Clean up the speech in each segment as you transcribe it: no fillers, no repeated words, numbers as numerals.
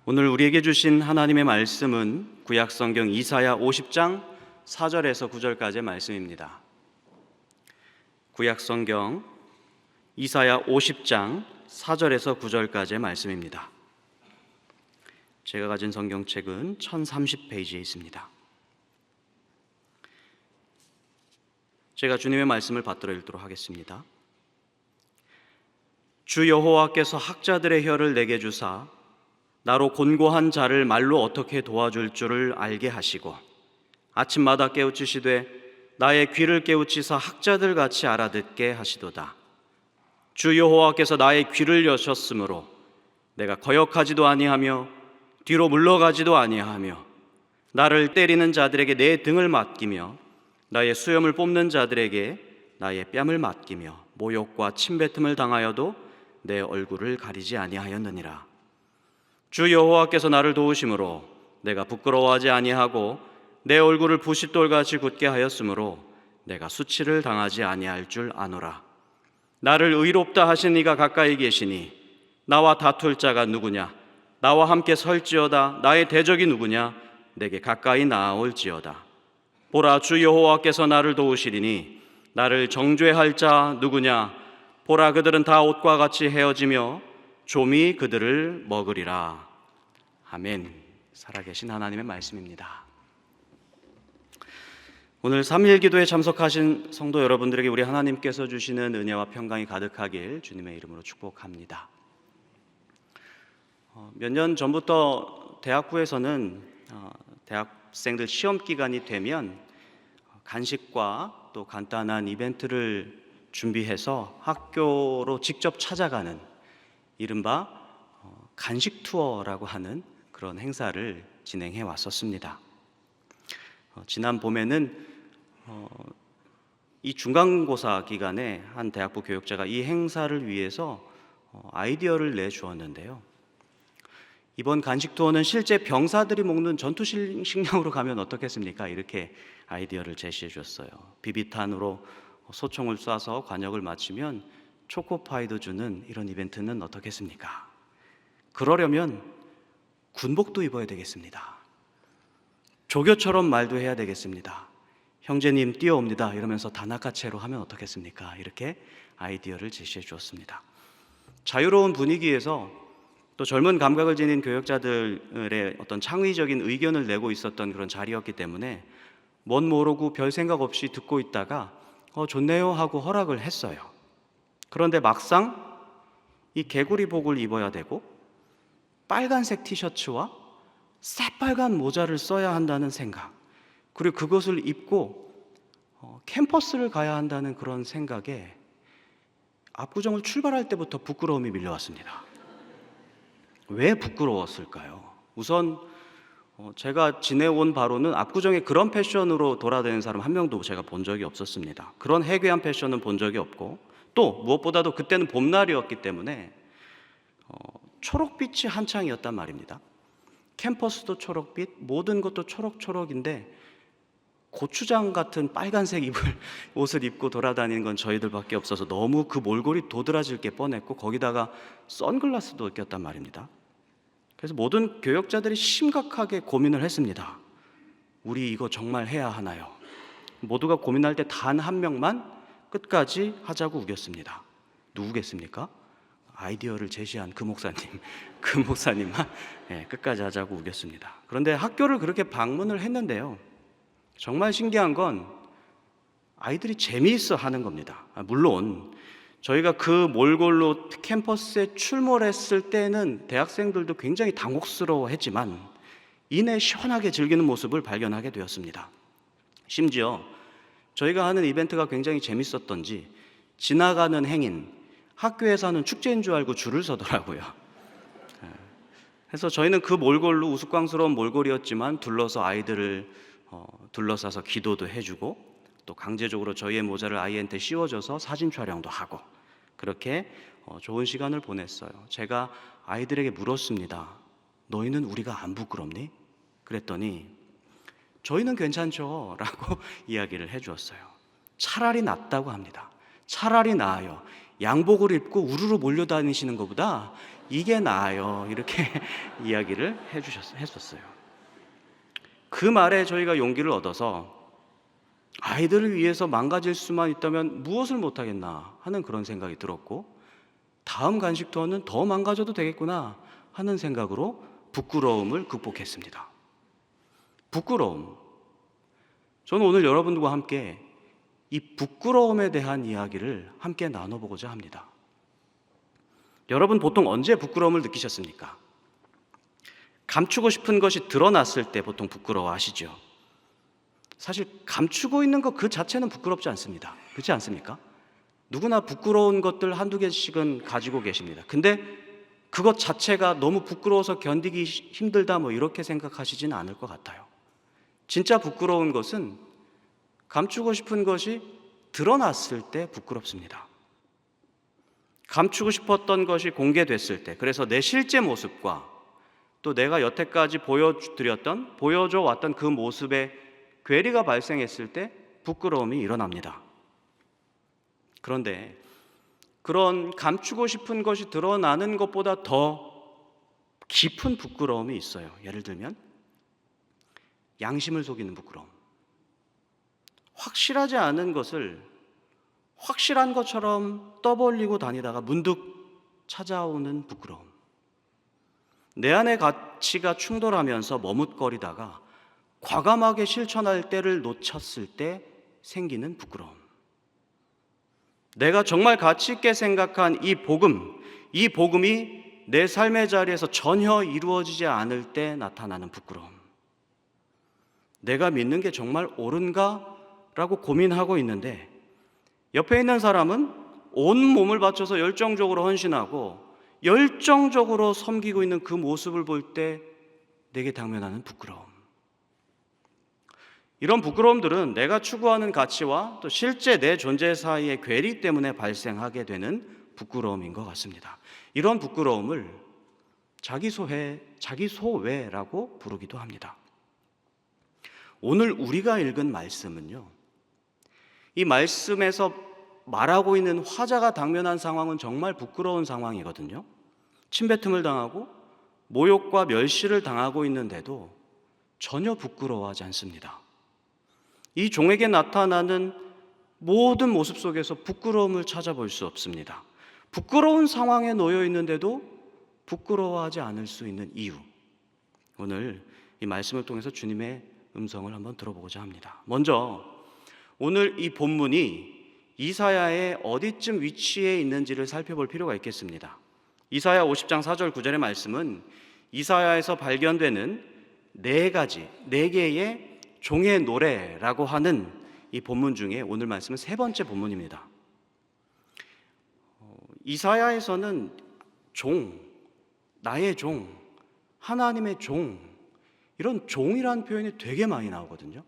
오늘 우리에게 주신 하나님의 말씀은 구약성경 이사야 50장 4절에서 9절까지의 말씀입니다. 구약성경 이사야 50장 4절에서 9절까지의 말씀입니다. 제가 가진 성경책은 1030페이지에 있습니다. 제가 주님의 말씀을 받들어 읽도록 하겠습니다. 주 여호와께서 학자들의 혀를 내게 주사 나로 곤고한 자를 말로 어떻게 도와줄 줄을 알게 하시고 아침마다 깨우치시되 나의 귀를 깨우치사 학자들 같이 알아듣게 하시도다. 주 여호와께서 나의 귀를 여셨으므로 내가 거역하지도 아니하며 뒤로 물러가지도 아니하며 나를 때리는 자들에게 내 등을 맡기며 나의 수염을 뽑는 자들에게 나의 뺨을 맡기며 모욕과 침뱉음을 당하여도 내 얼굴을 가리지 아니하였느니라. 주 여호와께서 나를 도우심으로 내가 부끄러워하지 아니하고 내 얼굴을 부싯돌같이 굳게 하였으므로 내가 수치를 당하지 아니할 줄 아노라. 나를 의롭다 하신 이가 가까이 계시니 나와 다툴 자가 누구냐? 나와 함께 설지어다. 나의 대적이 누구냐? 내게 가까이 나아올지어다. 보라, 주 여호와께서 나를 도우시리니 나를 정죄할 자 누구냐? 보라, 그들은 다 옷과 같이 헤어지며 좀이 그들을 먹으리라. 아멘. 살아계신 하나님의 말씀입니다. 오늘 3일 기도에 참석하신 성도 여러분들에게 우리 하나님께서 주시는 은혜와 평강이 가득하길 주님의 이름으로 축복합니다. 몇 년 전부터 대학부에서는 대학생들 시험 기간이 되면 간식과 또 간단한 이벤트를 준비해서 학교로 직접 찾아가는 이른바 간식 투어라고 하는 그런 행사를 진행해 왔었습니다. 지난 봄에는 이 중간고사 기간에 한 대학부 교육자가 이 행사를 위해서 아이디어를 내주었는데요. 이번 간식 투어는 실제 병사들이 먹는 전투식량으로 가면 어떻겠습니까? 이렇게 아이디어를 제시해 줬어요. 비비탄으로 소총을 쏴서 관역을 맞추면 초코파이도 주는 이런 이벤트는 어떻겠습니까? 그러려면 군복도 입어야 되겠습니다. 조교처럼 말도 해야 되겠습니다. 형제님 뛰어옵니다 이러면서 다나카체로 하면 어떻겠습니까? 이렇게 아이디어를 제시해 주었습니다. 자유로운 분위기에서 또 젊은 감각을 지닌 교역자들의 어떤 창의적인 의견을 내고 있었던 그런 자리였기 때문에 뭔 모르고 별 생각 없이 듣고 있다가 좋네요 하고 허락을 했어요. 그런데 막상 이 개구리복을 입어야 되고 빨간색 티셔츠와 새빨간 모자를 써야 한다는 생각, 그리고 그것을 입고 캠퍼스를 가야 한다는 그런 생각에 압구정을 출발할 때부터 부끄러움이 밀려왔습니다. 왜 부끄러웠을까요? 우선 제가 지내온 바로는 압구정에 그런 패션으로 돌아다니는 사람 한 명도 제가 본 적이 없었습니다. 그런 해괴한 패션은 본 적이 없고, 또 무엇보다도 그때는 봄날이었기 때문에 초록빛이 한창이었단 말입니다. 캠퍼스도 초록빛, 모든 것도 초록초록인데 고추장 같은 빨간색 옷을 입고 돌아다니는 건 저희들밖에 없어서 너무 그 몰골이 도드라질 게 뻔했고, 거기다가 선글라스도 꼈단 말입니다. 그래서 모든 교역자들이 심각하게 고민을 했습니다. 우리 이거 정말 해야 하나요? 모두가 고민할 때 단 한 명만 끝까지 하자고 우겼습니다. 누구겠습니까? 아이디어를 제시한 그 목사님만 끝까지 하자고 우겼습니다. 그런데 학교를 그렇게 방문을 했는데요, 정말 신기한 건 아이들이 재미있어 하는 겁니다. 물론 저희가 그 몰골로 캠퍼스에 출몰했을 때는 대학생들도 굉장히 당혹스러워했지만 이내 시원하게 즐기는 모습을 발견하게 되었습니다. 심지어 저희가 하는 이벤트가 굉장히 재밌었던지 지나가는 행인, 학교에서 하는 축제인 줄 알고 줄을 서더라고요. 그래서 저희는 그 몰골로, 우스꽝스러운 몰골이었지만 둘러서 아이들을 둘러싸서 기도도 해주고, 또 강제적으로 저희의 모자를 아이한테 씌워줘서 사진 촬영도 하고, 그렇게 좋은 시간을 보냈어요. 제가 아이들에게 물었습니다. 너희는 우리가 안 부끄럽니? 그랬더니 저희는 괜찮죠 라고 이야기를 해주었어요. 차라리 낫다고 합니다. 차라리 나아요. 양복을 입고 우르르 몰려다니시는 것보다 이게 나아요. 이렇게 이야기를 했었어요. 그 말에 저희가 용기를 얻어서 아이들을 위해서 망가질 수만 있다면 무엇을 못하겠나 하는 그런 생각이 들었고, 다음 간식 투어는 더 망가져도 되겠구나 하는 생각으로 부끄러움을 극복했습니다. 부끄러움. 저는 오늘 여러분들과 함께 이 부끄러움에 대한 이야기를 함께 나눠보고자 합니다. 여러분 보통 언제 부끄러움을 느끼셨습니까? 감추고 싶은 것이 드러났을 때 보통 부끄러워하시죠. 사실 감추고 있는 것 그 자체는 부끄럽지 않습니다. 그렇지 않습니까? 누구나 부끄러운 것들 한두 개씩은 가지고 계십니다. 근데 그것 자체가 너무 부끄러워서 견디기 힘들다 이렇게 생각하시지는 않을 것 같아요. 진짜 부끄러운 것은 감추고 싶은 것이 드러났을 때 부끄럽습니다. 감추고 싶었던 것이 공개됐을 때, 그래서 내 실제 모습과 또 내가 여태까지 보여줘 왔던 그 모습에 괴리가 발생했을 때 부끄러움이 일어납니다. 그런데 그런 감추고 싶은 것이 드러나는 것보다 더 깊은 부끄러움이 있어요. 예를 들면 양심을 속이는 부끄러움. 확실하지 않은 것을 확실한 것처럼 떠벌리고 다니다가 문득 찾아오는 부끄러움. 내 안의 가치가 충돌하면서 머뭇거리다가 과감하게 실천할 때를 놓쳤을 때 생기는 부끄러움. 내가 정말 가치 있게 생각한 이 복음이 내 삶의 자리에서 전혀 이루어지지 않을 때 나타나는 부끄러움. 내가 믿는 게 정말 옳은가? 라고 고민하고 있는데 옆에 있는 사람은 온 몸을 바쳐서 열정적으로 헌신하고 열정적으로 섬기고 있는 그 모습을 볼 때 내게 당면하는 부끄러움. 이런 부끄러움들은 내가 추구하는 가치와 또 실제 내 존재 사이의 괴리 때문에 발생하게 되는 부끄러움인 것 같습니다. 이런 부끄러움을 자기소외라고 부르기도 합니다. 오늘 우리가 읽은 말씀은요, 이 말씀에서 말하고 있는 화자가 당면한 상황은 정말 부끄러운 상황이거든요. 침뱉음을 당하고 모욕과 멸시를 당하고 있는데도 전혀 부끄러워하지 않습니다. 이 종에게 나타나는 모든 모습 속에서 부끄러움을 찾아볼 수 없습니다. 부끄러운 상황에 놓여 있는데도 부끄러워하지 않을 수 있는 이유, 오늘 이 말씀을 통해서 주님의 음성을 한번 들어보고자 합니다. 먼저 오늘 이 본문이 이사야의 어디쯤 위치해 있는지를 살펴볼 필요가 있겠습니다. 이사야 50장 4절 9절의 말씀은 이사야에서 발견되는 네 개의 종의 노래라고 하는 이 본문 중에 오늘 말씀은 세 번째 본문입니다. 이사야에서는 나의 종, 하나님의 종, 이런 종이라는 표현이 되게 많이 나오거든요.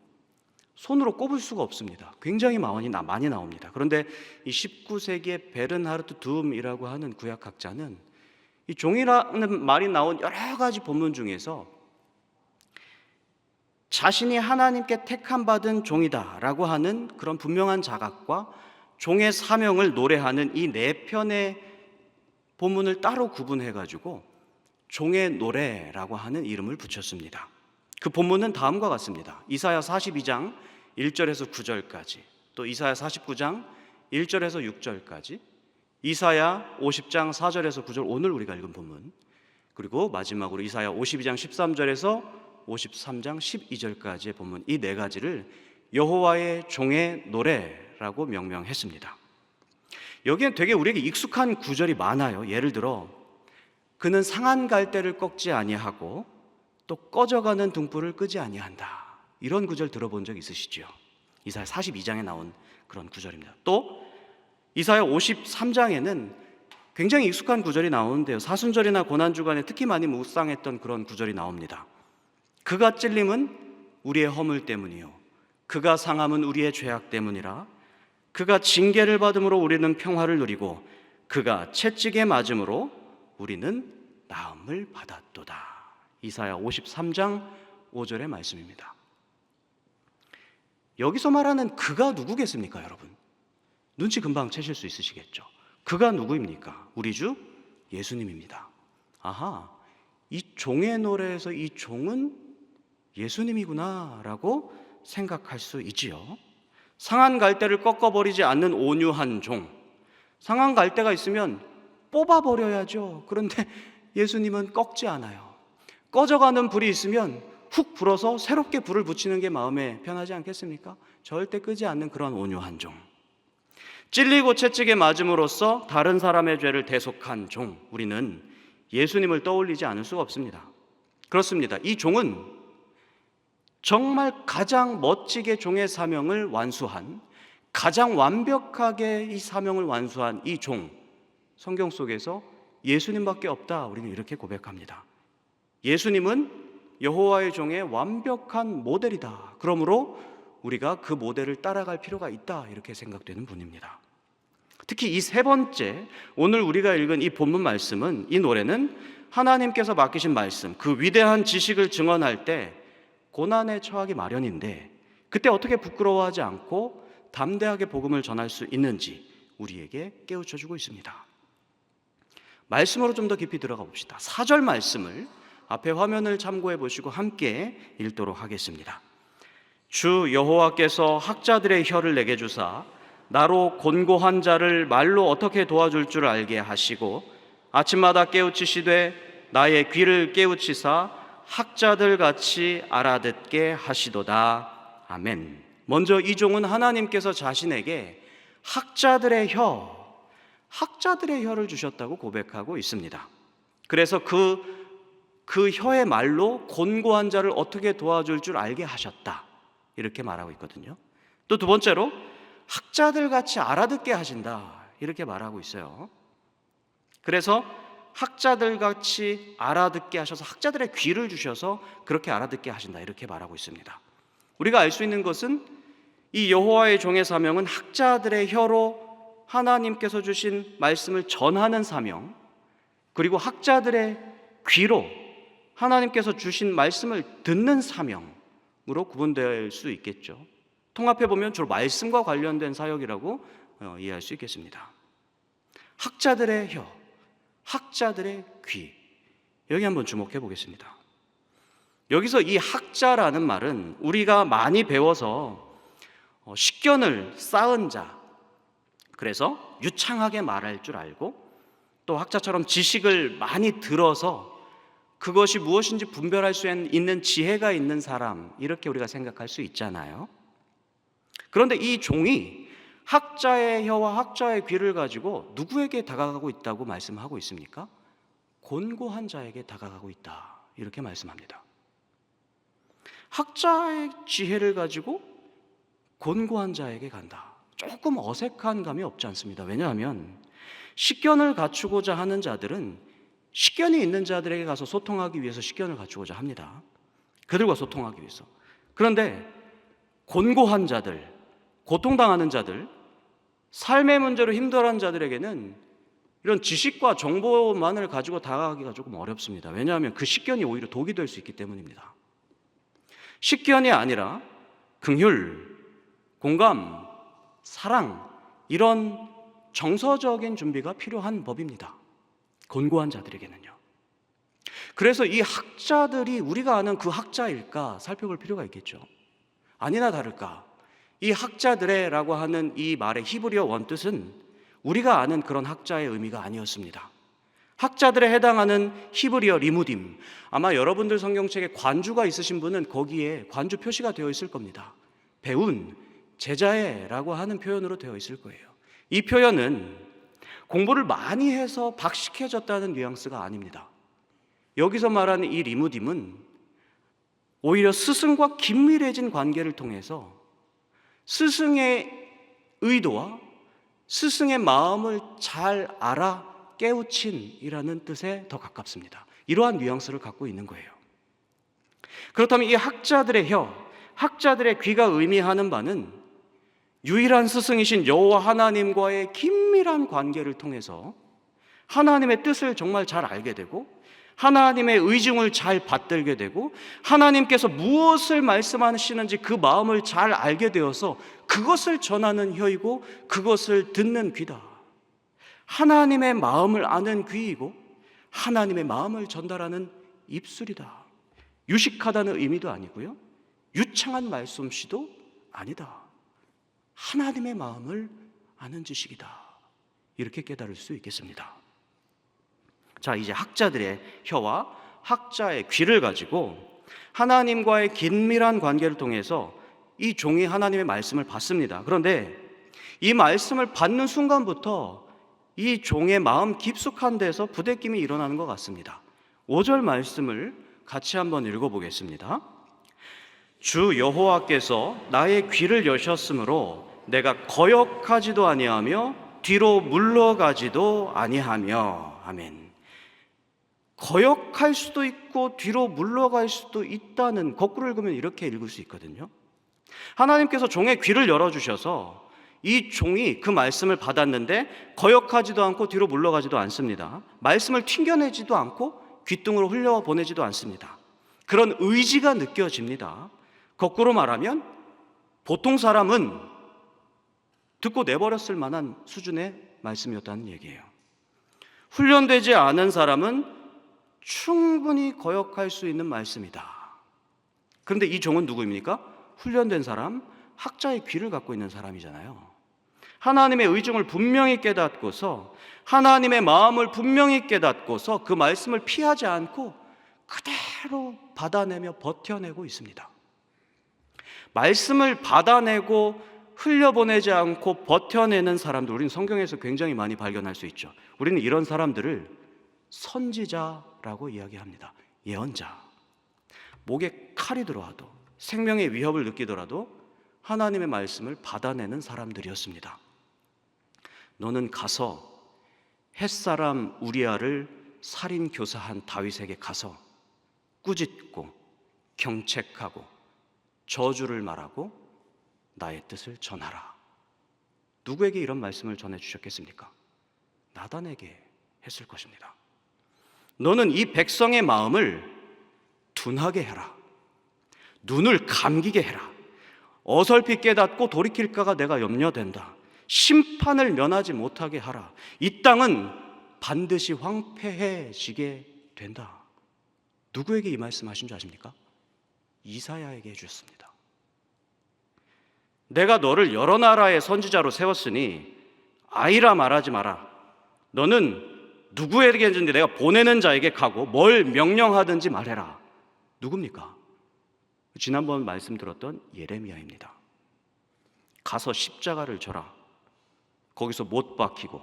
손으로 꼽을 수가 없습니다. 굉장히 많이 나옵니다. 그런데 이 19세기의 베른하르트 둠이라고 하는 구약학자는 이 종이라는 말이 나온 여러 가지 본문 중에서 자신이 하나님께 택함받은 종이다라고 하는 그런 분명한 자각과 종의 사명을 노래하는 이 네 편의 본문을 따로 구분해가지고 종의 노래라고 하는 이름을 붙였습니다. 그 본문은 다음과 같습니다. 이사야 42장 1절에서 9절까지, 또 이사야 49장 1절에서 6절까지, 이사야 50장 4절에서 9절, 오늘 우리가 읽은 본문, 그리고 마지막으로 이사야 52장 13절에서 53장 12절까지의 본문, 이 네 가지를 여호와의 종의 노래라고 명명했습니다. 여기엔 되게 우리에게 익숙한 구절이 많아요. 예를 들어 그는 상한 갈대를 꺾지 아니하고 또 꺼져가는 등불을 끄지 아니한다. 이런 구절 들어본 적 있으시죠? 이사야 42장에 나온 그런 구절입니다. 또 이사야 53장에는 굉장히 익숙한 구절이 나오는데요, 사순절이나 고난주간에 특히 많이 묵상했던 그런 구절이 나옵니다. 그가 찔림은 우리의 허물 때문이요 그가 상함은 우리의 죄악 때문이라. 그가 징계를 받음으로 우리는 평화를 누리고 그가 채찍에 맞음으로 우리는 나음을 받았도다. 이사야 53장 5절의 말씀입니다. 여기서 말하는 그가 누구겠습니까, 여러분? 눈치 금방 채실 수 있으시겠죠. 그가 누구입니까? 우리 주 예수님입니다. 아하, 이 종의 노래에서 이 종은 예수님이구나 라고 생각할 수 있지요. 상한 갈대를 꺾어버리지 않는 온유한 종. 상한 갈대가 있으면 뽑아버려야죠. 그런데 예수님은 꺾지 않아요. 꺼져가는 불이 있으면 훅 불어서 새롭게 불을 붙이는 게 마음에 편하지 않겠습니까? 절대 끄지 않는 그런 온유한 종. 찔리고 채찍에 맞음으로써 다른 사람의 죄를 대속한 종. 우리는 예수님을 떠올리지 않을 수가 없습니다. 그렇습니다. 이 종은 정말 가장 멋지게 종의 사명을 완수한, 가장 완벽하게 이 사명을 완수한 이 종, 성경 속에서 예수님밖에 없다. 우리는 이렇게 고백합니다. 예수님은 여호와의 종의 완벽한 모델이다. 그러므로 우리가 그 모델을 따라갈 필요가 있다. 이렇게 생각되는 분입니다. 특히 이 세 번째, 오늘 우리가 읽은 이 본문 말씀은, 이 노래는 하나님께서 맡기신 말씀, 그 위대한 지식을 증언할 때 고난에 처하기 마련인데, 그때 어떻게 부끄러워하지 않고 담대하게 복음을 전할 수 있는지 우리에게 깨우쳐주고 있습니다. 말씀으로 좀 더 깊이 들어가 봅시다. 4절 말씀을 앞에 화면을 참고해 보시고 함께 읽도록 하겠습니다. 주 여호와께서 학자들의 혀를 내게 주사 나로 곤고한 자를 말로 어떻게 도와줄 줄 알게 하시고 아침마다 깨우치시되 나의 귀를 깨우치사 학자들 같이 알아듣게 하시도다. 아멘. 먼저 이 종은 하나님께서 자신에게 학자들의 혀를 주셨다고 고백하고 있습니다. 그래서 그 혀의 말로 곤고한 자를 어떻게 도와줄 줄 알게 하셨다. 이렇게 말하고 있거든요. 또 두 번째로 학자들 같이 알아듣게 하신다. 이렇게 말하고 있어요. 그래서 학자들 같이 알아듣게 하셔서 학자들의 귀를 주셔서 그렇게 알아듣게 하신다. 이렇게 말하고 있습니다. 우리가 알 수 있는 것은 이 여호와의 종의 사명은 학자들의 혀로 하나님께서 주신 말씀을 전하는 사명, 그리고 학자들의 귀로 하나님께서 주신 말씀을 듣는 사명으로 구분될 수 있겠죠. 통합해 보면 주로 말씀과 관련된 사역이라고 이해할 수 있겠습니다. 학자들의 혀, 학자들의 귀, 여기 한번 주목해 보겠습니다. 여기서 이 학자라는 말은 우리가 많이 배워서 식견을 쌓은 자, 그래서 유창하게 말할 줄 알고 또 학자처럼 지식을 많이 들어서 그것이 무엇인지 분별할 수 있는 지혜가 있는 사람, 이렇게 우리가 생각할 수 있잖아요. 그런데 이 종이 학자의 혀와 학자의 귀를 가지고 누구에게 다가가고 있다고 말씀하고 있습니까? 곤고한 자에게 다가가고 있다. 이렇게 말씀합니다. 학자의 지혜를 가지고 곤고한 자에게 간다. 조금 어색한 감이 없지 않습니다. 왜냐하면 식견을 갖추고자 하는 자들은 식견이 있는 자들에게 가서 소통하기 위해서 식견을 갖추고자 합니다. 그들과 소통하기 위해서. 그런데 곤고한 자들, 고통당하는 자들, 삶의 문제로 힘들어하는 자들에게는 이런 지식과 정보만을 가지고 다가가기가 조금 어렵습니다. 왜냐하면 그 식견이 오히려 독이 될 수 있기 때문입니다. 식견이 아니라 긍휼, 공감, 사랑, 이런 정서적인 준비가 필요한 법입니다. 곤고한 자들에게는요. 그래서 이 학자들이 우리가 아는 그 학자일까 살펴볼 필요가 있겠죠. 아니나 다를까 이 학자들의라고 하는 이 말의 히브리어 원뜻은 우리가 아는 그런 학자의 의미가 아니었습니다. 학자들에 해당하는 히브리어 리무딤, 아마 여러분들 성경책에 관주가 있으신 분은 거기에 관주 표시가 되어 있을 겁니다. 배운, 제자애라고 하는 표현으로 되어 있을 거예요. 이 표현은 공부를 많이 해서 박식해졌다는 뉘앙스가 아닙니다. 여기서 말하는 이 리무딤은 오히려 스승과 긴밀해진 관계를 통해서 스승의 의도와 스승의 마음을 잘 알아 깨우친이라는 뜻에 더 가깝습니다. 이러한 뉘앙스를 갖고 있는 거예요. 그렇다면 이 학자들의 혀, 학자들의 귀가 의미하는 바는 유일한 스승이신 여호와 하나님과의 긴밀한 관계를 통해서 하나님의 뜻을 정말 잘 알게 되고 하나님의 의중을 잘 받들게 되고 하나님께서 무엇을 말씀하시는지 그 마음을 잘 알게 되어서 그것을 전하는 혀이고 그것을 듣는 귀다. 하나님의 마음을 아는 귀이고 하나님의 마음을 전달하는 입술이다. 유식하다는 의미도 아니고요, 유창한 말솜씨도 아니다. 하나님의 마음을 아는 지식이다. 이렇게 깨달을 수 있겠습니다. 자, 이제 학자들의 혀와 학자의 귀를 가지고 하나님과의 긴밀한 관계를 통해서 이 종이 하나님의 말씀을 받습니다. 그런데 이 말씀을 받는 순간부터 이 종의 마음 깊숙한 데서 부대낌이 일어나는 것 같습니다. 5절 말씀을 같이 한번 읽어보겠습니다. 주 여호와께서 나의 귀를 여셨으므로 내가 거역하지도 아니하며 뒤로 물러가지도 아니하며. 아멘. 거역할 수도 있고 뒤로 물러갈 수도 있다는, 거꾸로 읽으면 이렇게 읽을 수 있거든요. 하나님께서 종의 귀를 열어주셔서 이 종이 그 말씀을 받았는데 거역하지도 않고 뒤로 물러가지도 않습니다. 말씀을 튕겨내지도 않고 귓등으로 흘려보내지도 않습니다. 그런 의지가 느껴집니다. 거꾸로 말하면 보통 사람은 듣고 내버렸을 만한 수준의 말씀이었다는 얘기예요. 훈련되지 않은 사람은 충분히 거역할 수 있는 말씀이다. 그런데 이 종은 누구입니까? 훈련된 사람, 학자의 귀를 갖고 있는 사람이잖아요. 하나님의 의중을 분명히 깨닫고서 하나님의 마음을 분명히 깨닫고서 그 말씀을 피하지 않고 그대로 받아내며 버텨내고 있습니다. 말씀을 받아내고 흘려보내지 않고 버텨내는 사람들, 우리는 성경에서 굉장히 많이 발견할 수 있죠. 우리는 이런 사람들을 선지자라고 이야기합니다. 예언자. 목에 칼이 들어와도, 생명의 위협을 느끼더라도 하나님의 말씀을 받아내는 사람들이었습니다. 너는 가서 햇사람 우리아를 살인 교사한 다윗에게 가서 꾸짖고 경책하고 저주를 말하고 나의 뜻을 전하라. 누구에게 이런 말씀을 전해주셨겠습니까? 나단에게 했을 것입니다. 너는 이 백성의 마음을 둔하게 해라. 눈을 감기게 해라. 어설피 깨닫고 돌이킬까가 내가 염려된다. 심판을 면하지 못하게 하라. 이 땅은 반드시 황폐해지게 된다. 누구에게 이 말씀하신 줄 아십니까? 이사야에게 해주셨습니다. 내가 너를 여러 나라의 선지자로 세웠으니 아이라 말하지 마라. 너는 누구에게든지 내가 보내는 자에게 가고 뭘 명령하든지 말해라. 누굽니까? 지난번 말씀 들었던 예레미야입니다. 가서 십자가를 져라. 거기서 못 박히고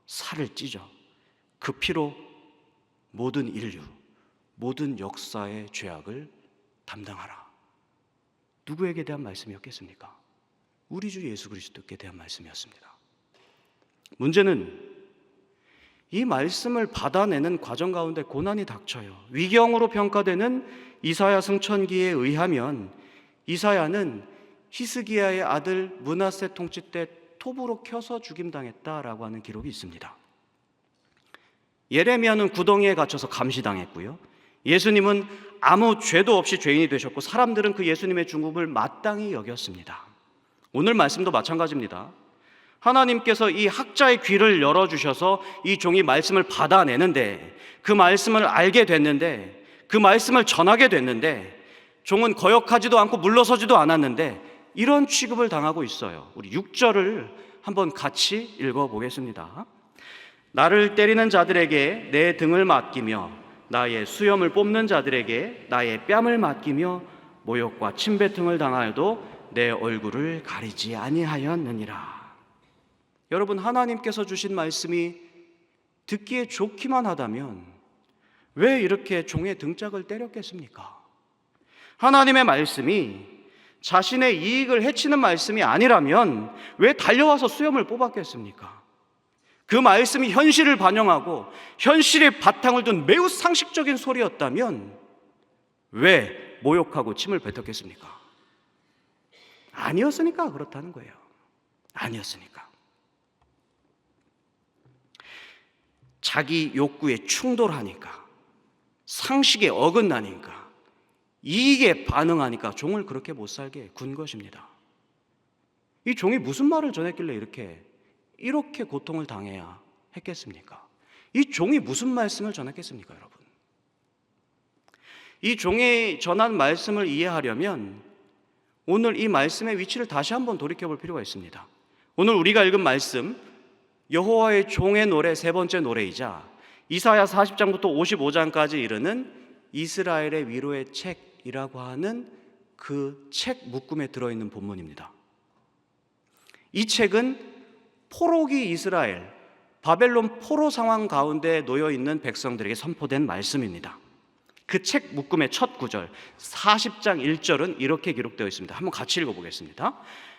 살을 찢어 그 피로 모든 인류, 모든 역사의 죄악을 담당하라. 누구에게 대한 말씀이었겠습니까? 우리 주 예수 그리스도께 대한 말씀이었습니다. 문제는 이 말씀을 받아내는 과정 가운데 고난이 닥쳐요. 위경으로 평가되는 이사야 승천기에 의하면 이사야는 히스기야의 아들 므낫세 통치 때 톱으로 켜서 죽임당했다라고 하는 기록이 있습니다. 예레미야는 구덩이에 갇혀서 감시당했고요. 예수님은 아무 죄도 없이 죄인이 되셨고 사람들은 그 예수님의 죽음을 마땅히 여겼습니다. 오늘 말씀도 마찬가지입니다. 하나님께서 이 학자의 귀를 열어주셔서 이 종이 말씀을 받아내는데, 그 말씀을 알게 됐는데, 그 말씀을 전하게 됐는데, 종은 거역하지도 않고 물러서지도 않았는데 이런 취급을 당하고 있어요. 우리 6절을 한번 같이 읽어보겠습니다. 나를 때리는 자들에게 내 등을 맡기며 나의 수염을 뽑는 자들에게 나의 뺨을 맡기며 모욕과 침뱉음을 당하여도 내 얼굴을 가리지 아니하였느니라. 여러분, 하나님께서 주신 말씀이 듣기에 좋기만 하다면 왜 이렇게 종의 등짝을 때렸겠습니까? 하나님의 말씀이 자신의 이익을 해치는 말씀이 아니라면 왜 달려와서 수염을 뽑았겠습니까? 그 말씀이 현실을 반영하고 현실의 바탕을 둔 매우 상식적인 소리였다면 왜 모욕하고 침을 뱉었겠습니까? 아니었으니까 그렇다는 거예요. 아니었으니까. 자기 욕구에 충돌하니까, 상식에 어긋나니까, 이익에 반응하니까 종을 그렇게 못 살게 군 것입니다. 이 종이 무슨 말을 전했길래 이렇게 고통을 당해야 했겠습니까? 이 종이 무슨 말씀을 전했겠습니까, 여러분? 이 종이 전한 말씀을 이해하려면 오늘 이 말씀의 위치를 다시 한번 돌이켜 볼 필요가 있습니다. 오늘 우리가 읽은 말씀, 여호와의 종의 노래 세 번째 노래이자 이사야 40장부터 55장까지 이르는 이스라엘의 위로의 책이라고 하는 그 책 묶음에 들어있는 본문입니다. 이 책은 포로기 이스라엘, 바벨론 포로 상황 가운데 놓여있는 백성들에게 선포된 말씀입니다. 그 책 묶음의 첫 구절 40장 1절은 이렇게 기록되어 있습니다. 한번 같이 읽어보겠습니다.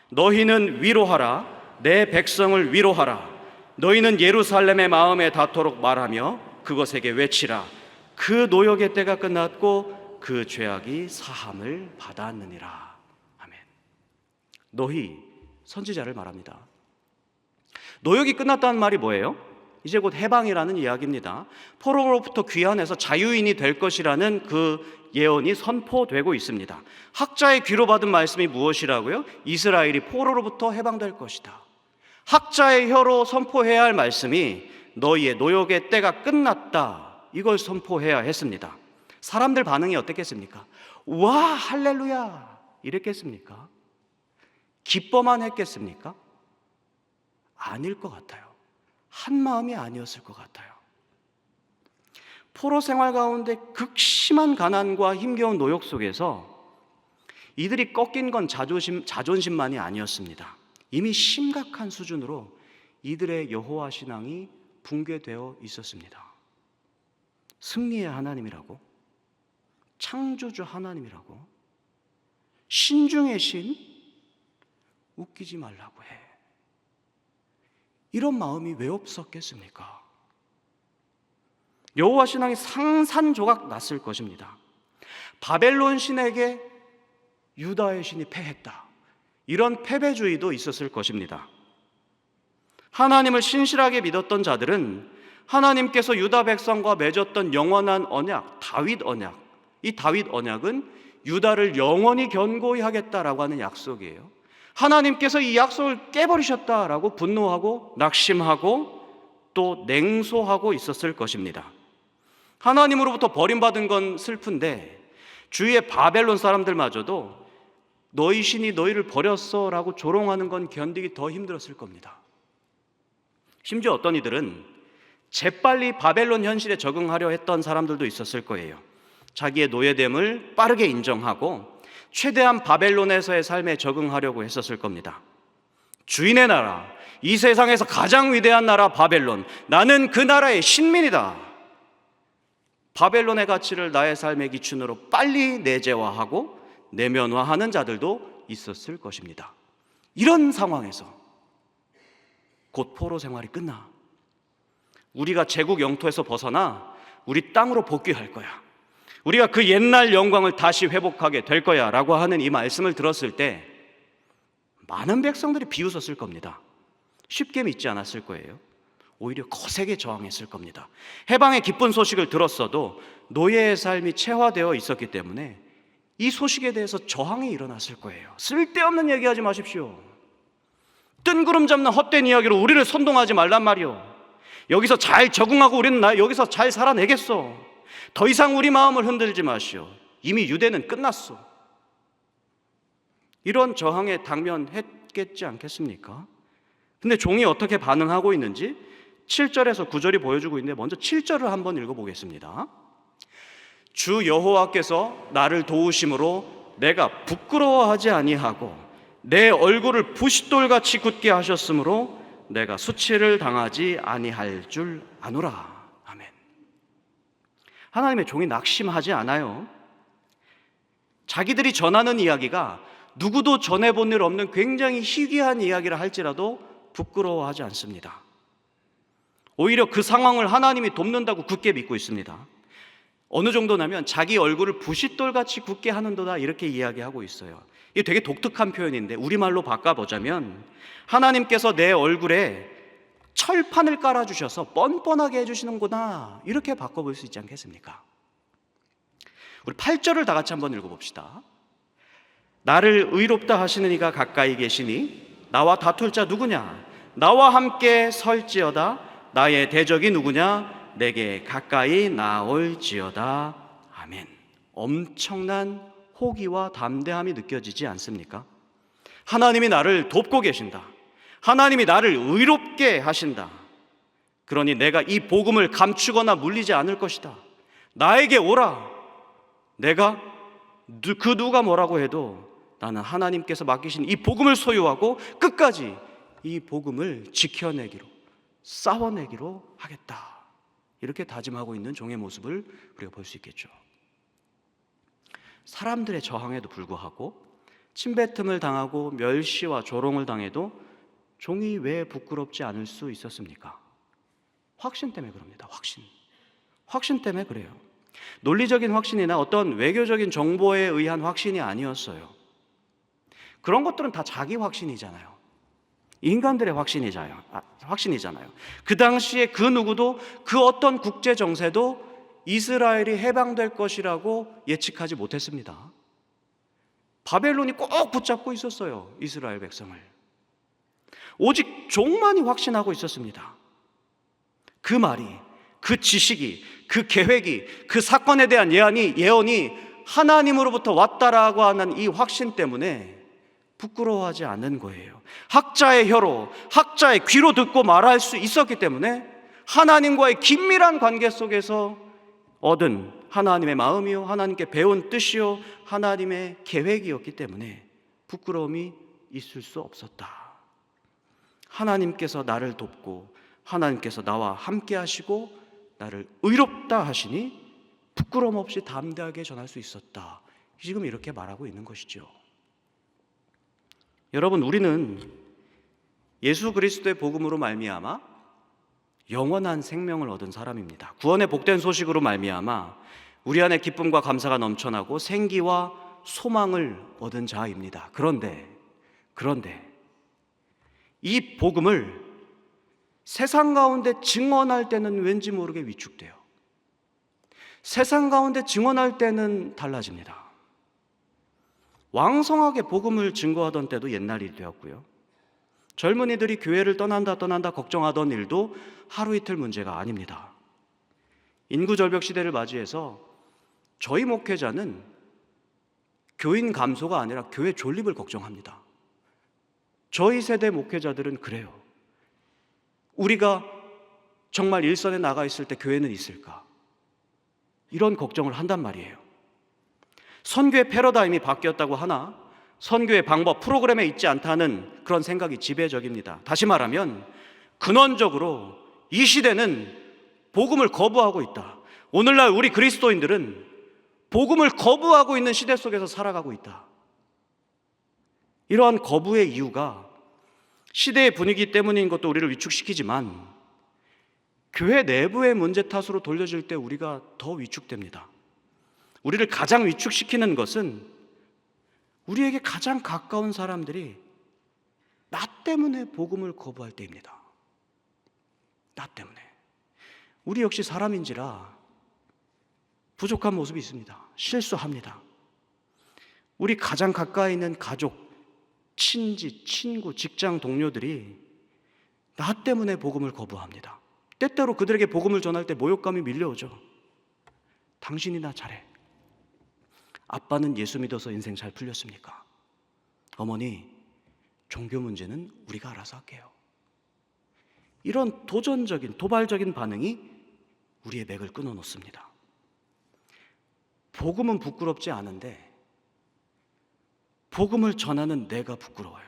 너희는 위로하라, 내 백성을 위로하라. 너희는 예루살렘의 마음에 닿도록 말하며 그것에게 외치라. 그 노역의 때가 끝났고 그 죄악이 사함을 받았느니라. 아멘. 너희, 선지자를 말합니다. 노역이 끝났다는 말이 뭐예요? 이제 곧 해방이라는 이야기입니다. 포로로부터 귀환해서 자유인이 될 것이라는 그 예언이 선포되고 있습니다. 학자의 귀로 받은 말씀이 무엇이라고요? 이스라엘이 포로로부터 해방될 것이다. 학자의 혀로 선포해야 할 말씀이 너희의 노역의 때가 끝났다, 이걸 선포해야 했습니다. 사람들 반응이 어땠겠습니까? 와, 할렐루야 이랬겠습니까? 기뻐만 했겠습니까? 아닐 것 같아요. 한마음이 아니었을 것 같아요. 포로 생활 가운데 극심한 가난과 힘겨운 노역 속에서 이들이 꺾인 건 자존심만이 아니었습니다. 이미 심각한 수준으로 이들의 여호와 신앙이 붕괴되어 있었습니다. 승리의 하나님이라고, 창조주 하나님이라고, 신중의 신, 웃기지 말라고 해. 이런 마음이 왜 없었겠습니까? 여호와 신앙이 상산조각 났을 것입니다. 바벨론 신에게 유다의 신이 패했다, 이런 패배주의도 있었을 것입니다. 하나님을 신실하게 믿었던 자들은 하나님께서 유다 백성과 맺었던 영원한 언약, 다윗 언약, 이 다윗 언약은 유다를 영원히 견고히 하겠다라고 하는 약속이에요. 하나님께서 이 약속을 깨버리셨다라고 분노하고 낙심하고 또 냉소하고 있었을 것입니다. 하나님으로부터 버림받은 건 슬픈데 주위의 바벨론 사람들마저도 너희 신이 너희를 버렸어 라고 조롱하는 건 견디기 더 힘들었을 겁니다. 심지어 어떤 이들은 재빨리 바벨론 현실에 적응하려 했던 사람들도 있었을 거예요. 자기의 노예됨을 빠르게 인정하고 최대한 바벨론에서의 삶에 적응하려고 했었을 겁니다. 주인의 나라, 이 세상에서 가장 위대한 나라 바벨론, 나는 그 나라의 신민이다. 바벨론의 가치를 나의 삶의 기준으로 빨리 내재화하고 내면화하는 자들도 있었을 것입니다. 이런 상황에서 곧 포로 생활이 끝나 우리가 제국 영토에서 벗어나 우리 땅으로 복귀할 거야, 우리가 그 옛날 영광을 다시 회복하게 될 거야 라고 하는 이 말씀을 들었을 때 많은 백성들이 비웃었을 겁니다. 쉽게 믿지 않았을 거예요. 오히려 거세게 저항했을 겁니다. 해방의 기쁜 소식을 들었어도 노예의 삶이 체화되어 있었기 때문에 이 소식에 대해서 저항이 일어났을 거예요. 쓸데없는 얘기하지 마십시오. 뜬구름 잡는 헛된 이야기로 우리를 선동하지 말란 말이요. 여기서 잘 적응하고 우리는 여기서 잘 살아내겠어. 더 이상 우리 마음을 흔들지 마시오. 이미 유대는 끝났어. 이런 저항에 당면했겠지 않겠습니까? 근데 종이 어떻게 반응하고 있는지 7절에서 9절이 보여주고 있는데 먼저 7절을 한번 읽어보겠습니다. 주 여호와께서 나를 도우심으로 내가 부끄러워하지 아니하고 내 얼굴을 부싯돌같이 굳게 하셨으므로 내가 수치를 당하지 아니할 줄 아노라. 아멘. 하나님의 종이 낙심하지 않아요. 자기들이 전하는 이야기가 누구도 전해본 일 없는 굉장히 희귀한 이야기라 할지라도 부끄러워하지 않습니다. 오히려 그 상황을 하나님이 돕는다고 굳게 믿고 있습니다. 어느 정도냐면 자기 얼굴을 부싯돌같이 굳게 하는도다, 이렇게 이야기하고 있어요. 이게 되게 독특한 표현인데 우리말로 바꿔보자면 하나님께서 내 얼굴에 철판을 깔아주셔서 뻔뻔하게 해주시는구나, 이렇게 바꿔볼 수 있지 않겠습니까? 우리 8절을 다 같이 한번 읽어봅시다. 나를 의롭다 하시는 이가 가까이 계시니 나와 다툴 자 누구냐? 나와 함께 설지어다. 나의 대적이 누구냐? 내게 가까이 나올지어다. 아멘. 엄청난 호기와 담대함이 느껴지지 않습니까? 하나님이 나를 돕고 계신다. 하나님이 나를 의롭게 하신다. 그러니 내가 이 복음을 감추거나 물리지 않을 것이다. 나에게 오라. 내가 그 누가 뭐라고 해도 나는 하나님께서 맡기신 이 복음을 소유하고 끝까지 이 복음을 지켜내기로, 싸워내기로 하겠다. 이렇게 다짐하고 있는 종의 모습을 우리가 볼 수 있겠죠. 사람들의 저항에도 불구하고 침뱉음을 당하고 멸시와 조롱을 당해도 종이 왜 부끄럽지 않을 수 있었습니까? 확신 때문에 그럽니다. 확신 때문에 그래요. 논리적인 확신이나 어떤 외교적인 정보에 의한 확신이 아니었어요. 그런 것들은 다 자기 확신이잖아요. 인간들의 확신이잖아요. 그 당시에 그 누구도 그 어떤 국제 정세도 이스라엘이 해방될 것이라고 예측하지 못했습니다. 바벨론이 꼭 붙잡고 있었어요. 이스라엘 백성을. 오직 종만이 확신하고 있었습니다. 그 말이, 그 지식이, 그 계획이, 그 사건에 대한 예언이 하나님으로부터 왔다라고 하는 이 확신 때문에 부끄러워하지 않는 거예요. 학자의 혀로, 학자의 귀로 듣고 말할 수 있었기 때문에 하나님과의 긴밀한 관계 속에서 얻은 하나님의 마음이요, 하나님께 배운 뜻이요, 하나님의 계획이었기 때문에 부끄러움이 있을 수 없었다. 하나님께서 나를 돕고 하나님께서 나와 함께 하시고 나를 의롭다 하시니 부끄러움 없이 담대하게 전할 수 있었다. 지금 이렇게 말하고 있는 것이죠. 여러분, 우리는 예수 그리스도의 복음으로 말미암아 영원한 생명을 얻은 사람입니다. 구원의 복된 소식으로 말미암아 우리 안에 기쁨과 감사가 넘쳐나고 생기와 소망을 얻은 자입니다. 그런데 이 복음을 세상 가운데 증언할 때는 왠지 모르게 위축돼요. 세상 가운데 증언할 때는 달라집니다. 왕성하게 복음을 증거하던 때도 옛날 일이 되었고요. 젊은이들이 교회를 떠난다 걱정하던 일도 하루 이틀 문제가 아닙니다. 인구 절벽 시대를 맞이해서 저희 목회자는 교인 감소가 아니라 교회 존립을 걱정합니다. 저희 세대 목회자들은 그래요. 우리가 정말 일선에 나가 있을 때 교회는 있을까? 이런 걱정을 한단 말이에요. 선교의 패러다임이 바뀌었다고 하나 선교의 방법, 프로그램에 있지 않다는 그런 생각이 지배적입니다. 다시 말하면 근원적으로 이 시대는 복음을 거부하고 있다. 오늘날 우리 그리스도인들은 복음을 거부하고 있는 시대 속에서 살아가고 있다. 이러한 거부의 이유가 시대의 분위기 때문인 것도 우리를 위축시키지만 교회 내부의 문제 탓으로 돌려질 때 우리가 더 위축됩니다. 우리를 가장 위축시키는 것은 우리에게 가장 가까운 사람들이 나 때문에 복음을 거부할 때입니다. 나 때문에. 우리 역시 사람인지라 부족한 모습이 있습니다. 실수합니다. 우리 가장 가까이 있는 가족, 친지, 친구, 직장 동료들이 나 때문에 복음을 거부합니다. 때때로 그들에게 복음을 전할 때 모욕감이 밀려오죠. 당신이나 잘해. 아빠는 예수 믿어서 인생 잘 풀렸습니까? 어머니, 종교 문제는 우리가 알아서 할게요. 이런 도전적인, 도발적인 반응이 우리의 맥을 끊어놓습니다. 복음은 부끄럽지 않은데 복음을 전하는 내가 부끄러워요.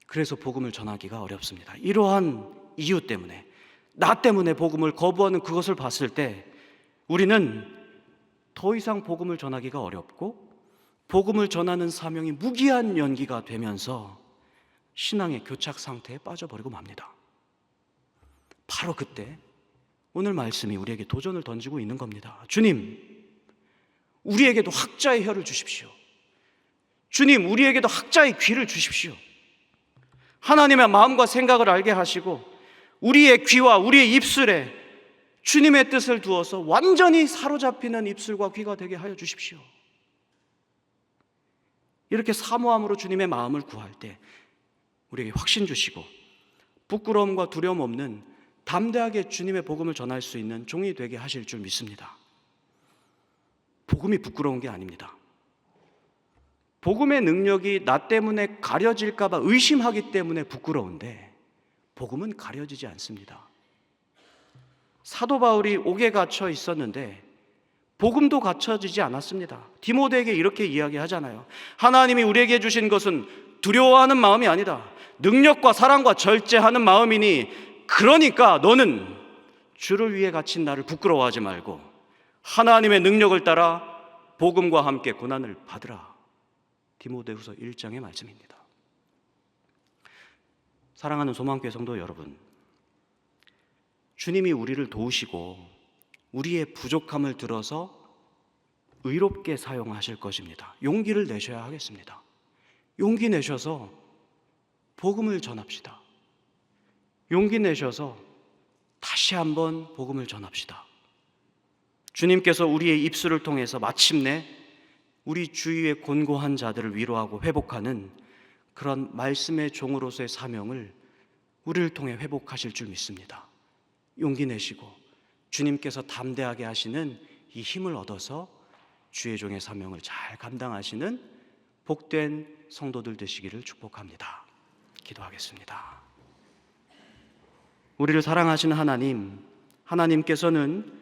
그래서 복음을 전하기가 어렵습니다. 이러한 이유 때문에, 나 때문에 복음을 거부하는 그것을 봤을 때 우리는 더 이상 복음을 전하기가 어렵고 복음을 전하는 사명이 무기한 연기가 되면서 신앙의 교착 상태에 빠져버리고 맙니다. 바로 그때 오늘 말씀이 우리에게 도전을 던지고 있는 겁니다. 주님, 우리에게도 학자의 혀를 주십시오. 주님, 우리에게도 학자의 귀를 주십시오. 하나님의 마음과 생각을 알게 하시고 우리의 귀와 우리의 입술에 주님의 뜻을 두어서 완전히 사로잡히는 입술과 귀가 되게 하여 주십시오. 이렇게 사모함으로 주님의 마음을 구할 때 우리에게 확신 주시고 부끄러움과 두려움 없는 담대하게 주님의 복음을 전할 수 있는 종이 되게 하실 줄 믿습니다. 복음이 부끄러운 게 아닙니다. 복음의 능력이 나 때문에 가려질까 봐 의심하기 때문에 부끄러운데 복음은 가려지지 않습니다. 사도 바울이 옥에 갇혀 있었는데 복음도 갖춰지지 않았습니다. 디모데에게 이렇게 이야기하잖아요. 하나님이 우리에게 주신 것은 두려워하는 마음이 아니다. 능력과 사랑과 절제하는 마음이니 그러니까 너는 주를 위해 갇힌 나를 부끄러워하지 말고 하나님의 능력을 따라 복음과 함께 고난을 받으라. 디모데후서 1장의 말씀입니다. 사랑하는 소망교회 성도 여러분, 주님이 우리를 도우시고 우리의 부족함을 들어서 의롭게 사용하실 것입니다. 용기를 내셔야 하겠습니다. 용기 내셔서 복음을 전합시다. 용기 내셔서 다시 한번 복음을 전합시다. 주님께서 우리의 입술을 통해서 마침내 우리 주위의 곤고한 자들을 위로하고 회복하는 그런 말씀의 종으로서의 사명을 우리를 통해 회복하실 줄 믿습니다. 용기 내시고 주님께서 담대하게 하시는 이 힘을 얻어서 주의 종의 사명을 잘 감당하시는 복된 성도들 되시기를 축복합니다. 기도하겠습니다. 우리를 사랑하시는 하나님, 하나님께서는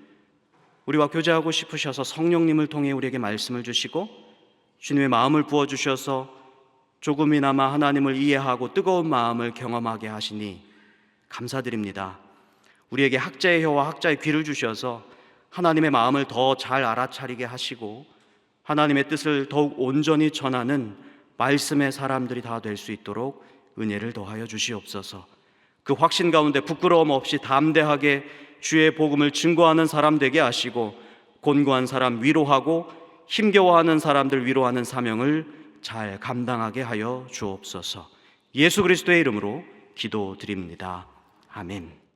우리와 교제하고 싶으셔서 성령님을 통해 우리에게 말씀을 주시고 주님의 마음을 부어주셔서 조금이나마 하나님을 이해하고 뜨거운 마음을 경험하게 하시니 감사드립니다. 우리에게 학자의 혀와 학자의 귀를 주셔서 하나님의 마음을 더 잘 알아차리게 하시고 하나님의 뜻을 더욱 온전히 전하는 말씀의 사람들이 다 될 수 있도록 은혜를 더하여 주시옵소서. 그 확신 가운데 부끄러움 없이 담대하게 주의 복음을 증거하는 사람 되게 하시고 곤고한 사람 위로하고 힘겨워하는 사람들 위로하는 사명을 잘 감당하게 하여 주옵소서. 예수 그리스도의 이름으로 기도드립니다. 아멘.